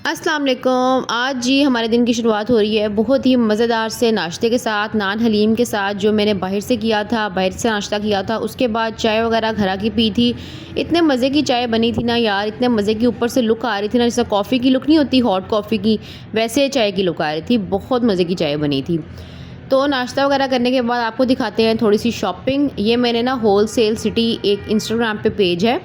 अस्सलाम वालेकुम। आज जी हमारे दिन की शुरुआत हो रही है बहुत ही मज़ेदार से नाश्ते के साथ, नान हलीम के साथ, जो मैंने बाहर से किया था, बाहर से नाश्ता किया था। उसके बाद चाय वगैरह घर की पी थी। इतने मज़े की चाय बनी थी ना यार, इतने मज़े की ऊपर से लुक आ रही थी ना, जैसे कॉफ़ी की लुक नहीं होती हॉट कॉफ़ी की, वैसे चाय की लुक आ रही थी। बहुत मज़े की चाय बनी थी। तो नाश्ता वगैरह करने के बाद आपको दिखाते हैं थोड़ी सी शॉपिंग। ये मैंने ना होल सेल सिटी एक इंस्टाग्राम पे पेज है,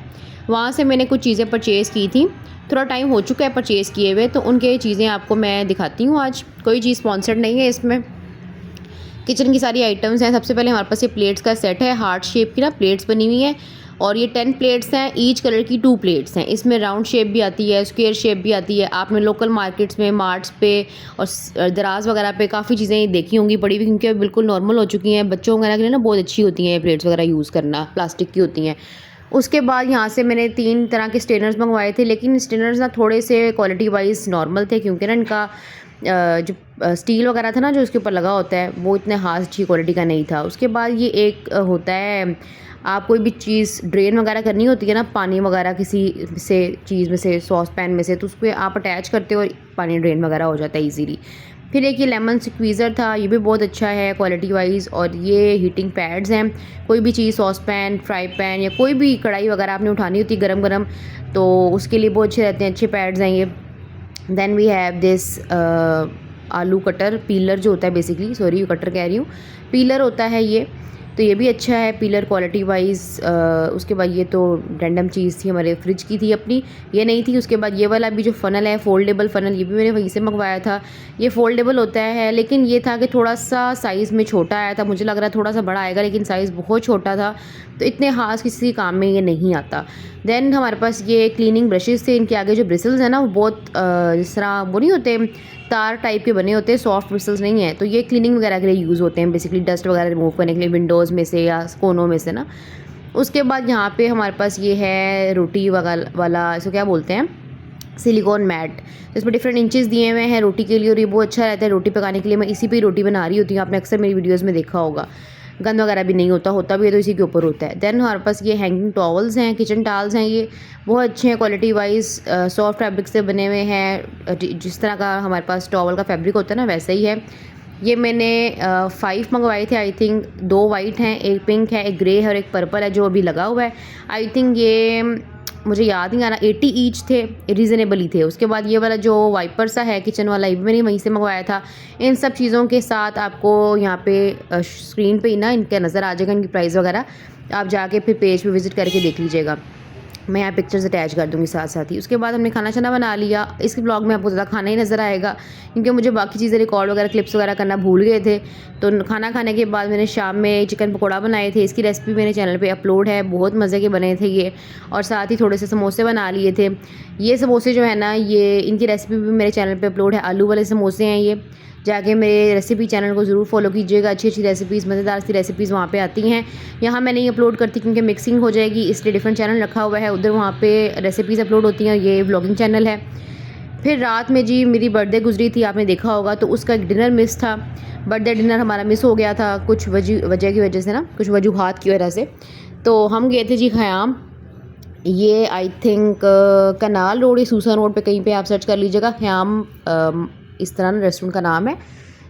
वहाँ से मैंने कुछ चीज़ें परचेज़ की थी। थोड़ा टाइम हो चुका है परचेज़ किए हुए, तो उनके चीज़ें आपको मैं दिखाती हूँ आज। कोई चीज़ स्पॉन्सर्ड नहीं है इसमें। किचन की सारी आइटम्स हैं। सबसे पहले हमारे पास ये प्लेट्स का सेट है, हार्ट शेप की ना प्लेट्स बनी हुई हैं, और ये 10 प्लेट्स हैं, ईच कलर की 2 प्लेट्स हैं। इसमें राउंड शेप भी आती है, स्क्वायर शेप भी आती है। आपने लोकल मार्केट्स में, मार्ट्स पे और दराज वगैरह पे काफ़ी चीज़ें देखी होंगी पड़ी हुई, क्योंकि बिल्कुल नॉर्मल हो चुकी हैं। बच्चों वगैरह के लिए ना बहुत अच्छी होती हैं ये प्लेट्स वगैरह यूज़ करना, प्लास्टिक की होती हैं। उसके बाद यहाँ से मैंने 3 तरह के स्ट्रेनर्स मंगवाए थे, लेकिन स्ट्रेनर्स ना थोड़े से क्वालिटी वाइज नॉर्मल थे, क्योंकि ना इनका जो स्टील वगैरह था ना जो इसके ऊपर लगा होता है, वो इतने खास अच्छी क्वालिटी का नहीं था। उसके बाद ये एक होता है, आप कोई भी चीज़ ड्रेन वगैरह करनी होती है ना, पानी वगैरह किसी से चीज़ में से, सॉस पैन में से, तो उसको आप अटैच करते हो और पानी ड्रेन वगैरह हो जाता है ईजीली। फिर एक ये लेमन स्क्वीज़र था, ये भी बहुत अच्छा है क्वालिटी वाइज। और ये हीटिंग पैड्स हैं, कोई भी चीज़, सॉस पैन, फ्राई पैन या कोई भी कढ़ाई वगैरह आपने उठानी होती है गरम गरम, तो उसके लिए बहुत अच्छे रहते हैं, अच्छे पैड्स हैं ये। देन वी हैव दिस आलू कटर पीलर जो होता है, बेसिकली सॉरी कटर कह रही हूँ, पीलर होता है ये, तो ये भी अच्छा है पीलर क्वालिटी वाइज। उसके बाद ये तो रैंडम चीज़ थी, हमारे फ्रिज की थी अपनी, ये नहीं थी। उसके बाद ये वाला भी जो फ़नल है, फोल्डेबल फ़नल, ये भी मैंने वहीं से मंगवाया था। ये फोल्डेबल होता है, लेकिन ये था कि थोड़ा सा साइज़ में छोटा आया था, मुझे लग रहा है थोड़ा सा बड़ा आएगा, लेकिन साइज़ बहुत छोटा था, तो इतने खास किसी काम में ये नहीं आता। देन हमारे पास ये क्लीनिंग ब्रशेज़ थे, इनके आगे जो ब्रिसल्स हैं ना, वो बहुत जिस तरह वो नहीं होते, तार टाइप के बने होते हैं, सॉफ्ट ब्रिसल्स नहीं है, तो ये क्लीनिंग वगैरह के लिए यूज़ होते हैं, बेसिकली डस्ट वगैरह रिमूव करने के लिए विंडोज़ में से या कोनों में से ना। उसके बाद यहाँ पे हमारे पास ये है रोटी वाला, इसको क्या बोलते हैं, सिलिकॉन मैट। इसमें डिफरेंट इंचेस दिए हुए हैं रोटी के लिए, और ये बहुत अच्छा रहता है रोटी पकाने के लिए। मैं इसी पे रोटी बना रही होती हूँ, आपने अक्सर मेरी वीडियोज़ में देखा होगा। गंद वगैरह भी नहीं होता, होता भी है तो इसी के ऊपर होता है। देन हमारे पास ये हैंगिंग टॉवल्स हैं, किचन टावल्स हैं, ये बहुत अच्छे हैं क्वालिटी वाइज, सॉफ्ट फैब्रिक से बने हुए हैं, जिस तरह का हमारे पास टॉवल का फैब्रिक होता है ना, वैसा ही है। ये मैंने 5 मंगवाए थे आई थिंक, 2 वाइट हैं, एक पिंक है, एक ग्रे है और एक पर्पल है जो अभी लगा हुआ है। आई थिंक ये मुझे याद नहीं आ रहा, 80 ईच थे, रीज़नेबल ही थे। उसके बाद ये वाला जो वाइपर सा है किचन वाला, ये भी मैंने वहीं से मंगवाया था। इन सब चीज़ों के साथ आपको यहाँ पे स्क्रीन पे ही ना इनका नज़र आ जाएगा, इनकी प्राइस वगैरह, आप जाके फिर पेज पे विज़िट करके देख लीजिएगा। मैं यहाँ पिक्चर्स अटैच कर दूँगी साथ साथ ही। उसके बाद हमने खाना शाना बना लिया। इस ब्लॉग में आपको ज़्यादा खाना ही नज़र आएगा, क्योंकि मुझे बाकी चीज़ें रिकॉर्ड वगैरह क्लिप्स वगैरह करना भूल गए थे। तो खाना खाने के बाद मैंने शाम में चिकन पकौड़ा बनाए थे, इसकी रेसिपी मेरे चैनल पे अपलोड है, बहुत मज़े के बने थे ये। और साथ ही थोड़े से समोसे बना लिए थे। ये समोसे जो है ना, ये इनकी रेसिपी भी मेरे चैनल पर अपलोड है, आलू वाले समोसे हैं ये। जाके मेरे रेसिपी चैनल को ज़रूर फॉलो कीजिएगा, अच्छी अच्छी रेसिपीज़, मज़ेदार सी रेसिपीज़ वहाँ पे आती हैं। यहाँ मैं नहीं अपलोड करती क्योंकि मिक्सिंग हो जाएगी, इसलिए डिफरेंट चैनल रखा हुआ है, उधर वहाँ पे रेसिपीज़ अपलोड होती हैं, ये व्लॉगिंग चैनल है। फिर रात में जी मेरी बर्थडे गुजरी थी, आपने देखा होगा, तो उसका एक डिनर मिस था। बर्थडे डिनर हमारा मिस हो गया था कुछ वजह की वजह से ना, कुछ वजूहात की वजह से। तो हम गए थे जी ख़याम, ये आई थिंक कनाल रोड या सूसा रोड पे कहीं पे आप सर्च कर लीजिएगा, ख़याम इस तरह ना रेस्टोरेंट का नाम है।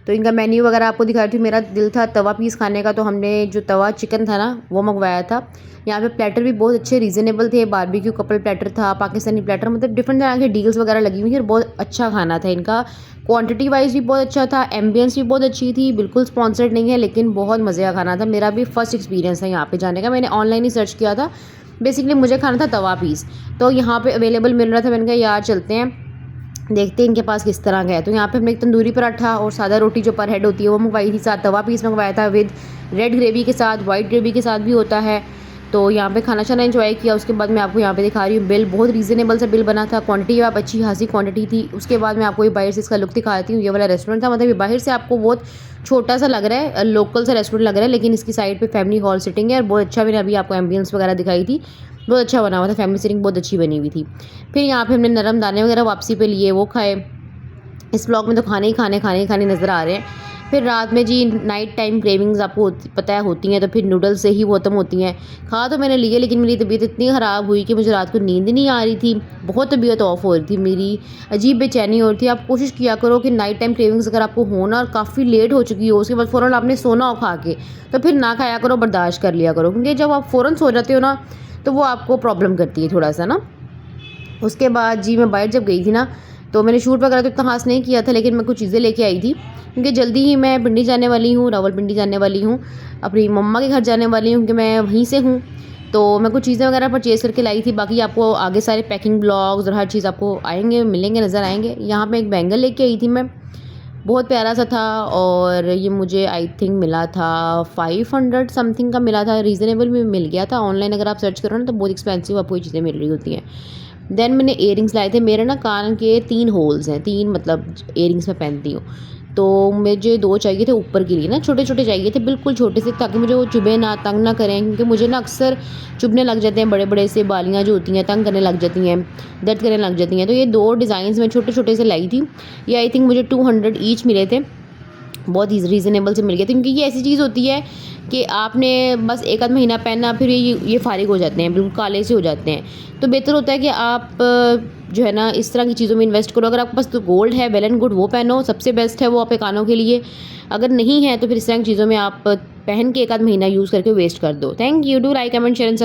तो इनका मेन्यू वगैरह आपको दिखा रही थी। मेरा दिल था तवा पीस खाने का, तो हमने जो तवा चिकन था ना वो मंगवाया था। यहाँ पे प्लेटर भी बहुत अच्छे रीज़नेबल थे, बारबेक्यू कपल प्लेटर था, पाकिस्तानी प्लेटर, मतलब डिफरेंट तरह के डील्स वगैरह लगी हुई थी, और बहुत अच्छा खाना था इनका। क्वांटिटी वाइज भी बहुत अच्छा था, एम्बियंस भी बहुत अच्छी थी, बिल्कुल स्पॉन्सर्ड नहीं है, लेकिन बहुत मज़े का खाना था। मेरा भी फर्स्ट एक्सपीरियंस था यहाँ पे जाने का, मैंने ऑनलाइन ही सर्च किया था, बेसिकली मुझे खाना था तवा पीस, तो यहाँ पे अवेलेबल मिल रहा था। मैंने कहा यार चलते हैं, देखते हैं इनके पास किस तरह का है। तो यहाँ पे हमने एक तंदूरी पराठा और सादा रोटी जो पर हेड होती है वो मंगवाई थी, साथ तवा पीस मंगवाया था विद रेड ग्रेवी के साथ, वाइट ग्रेवी के साथ भी होता है। तो यहाँ पे खाना शाना एंजॉय किया। उसके बाद मैं आपको यहाँ पे दिखा रही हूँ बिल, बहुत रीज़नेबल सा बिल बना था, क्वांटिटी आप अच्छी खासी क्वांटिटी थी। उसके बाद मैं आपको ये बाहर से इसका लुक दिखाती हूँ। ये वाला रेस्टोरेंट था, मतलब ये बाहर से आपको बहुत छोटा सा लग रहा है, लोकल सा रेस्टोरेंट लग रहा है, लेकिन इसकी साइड पर फैमिली हॉल सिटिंग है, और बहुत अच्छा, मैंने अभी आपको एम्बियंस वगैरह दिखाई थी, बहुत अच्छा बना हुआ था, फैमिली सिटिंग बहुत अच्छी बनी हुई थी। फिर यहाँ पे हमने नरम दाने वगैरह वापसी पे लिए, वो खाए। इस ब्लॉग में तो खाने ही खाने नज़र आ रहे हैं। फिर रात में जी नाइट टाइम क्रेविंग्स आपको पता है होती हैं, तो फिर नूडल्स से ही वो ख़त्म होती हैं। खा तो मैंने लिए, लेकिन मेरी तबीयत इतनी ख़राब हुई कि मुझे रात को नींद नहीं आ रही थी, बहुत तबीयत ऑफ हो रही थी मेरी, अजीब बेचैनी हो रही थी। आप कोशिश किया करो कि नाइट टाइम क्रेविंग्स अगर आपको हो ना और काफ़ी लेट हो चुकी हो, उसके बाद फ़ौरन आपने सोना हो खा के, तो फिर ना खाया करो, बर्दाश्त कर लिया करो, क्योंकि जब आप फ़ौरन सो जाते हो ना, तो वो आपको प्रॉब्लम करती है थोड़ा-सा ना। उसके बाद जी मैं बाहर जब गई थी ना, तो मैंने शूट वगैरह तो इतना ख़ास नहीं किया था, लेकिन मैं कुछ चीज़ें लेके आई थी, क्योंकि जल्दी ही मैं पिंडी जाने वाली हूँ, रावलपिंडी जाने वाली हूँ, अपनी मम्मा के घर जाने वाली हूँ, क्योंकि मैं वहीं से हूँ। तो मैं कुछ चीज़ें वगैरह परचेज़ करके लाई थी, बाकी आपको आगे सारे पैकिंग ब्लॉग्स और हर चीज़ आपको आएँगे, मिलेंगे, नज़र आएँगे। यहाँ पे एक बैंगल लेके आई थी मैं, बहुत प्यारा सा था, और ये मुझे आई थिंक मिला था 500 समथिंग का मिला था, रीज़नेबल में मिल गया था। ऑनलाइन अगर आप सर्च करो ना, तो बहुत एक्सपेंसिव आपको ये चीज़ें मिल रही होती हैं। देन मैंने इयररिंग्स लाए थे। मेरे ना कान के 3 होल्स हैं, 3 मतलब इयररिंग्स मैं पहनती हूँ। तो मुझे 2 चाहिए थे ऊपर के लिए ना, छोटे-छोटे चाहिए थे, बिल्कुल छोटे से, ताकि मुझे वो चुभे ना, तंग ना करें, क्योंकि मुझे ना अक्सर चुभने लग जाते हैं, बड़े-बड़े से बालियाँ जो होती हैं तंग करने लग जाती हैं, दर्द करने लग जाती हैं। तो ये 2 डिज़ाइन्स मैं छोटे-छोटे से लाई थी। ये आई थिंक मुझे 200 ईच मिले थे। बहुत ही रीज़नेबल से मिल गया था, क्योंकि ये ऐसी चीज़ होती है कि आपने बस 1 आध महीना पहना, फिर ये फ़ारिग हो जाते हैं, बिल्कुल काले से हो जाते हैं। तो बेहतर होता है कि आप जो है ना इस तरह की चीज़ों में इन्वेस्ट करो। अगर आपके पास तो गोल्ड है, वेल एंड गुड, वो पहनो, सबसे बेस्ट है वो आपके कानों के लिए। अगर नहीं है तो फिर इस तरह की चीज़ों में आप पहन के 1 आध महीना यूज़ करके वेस्ट कर दो। Thank you, do like, comment, share and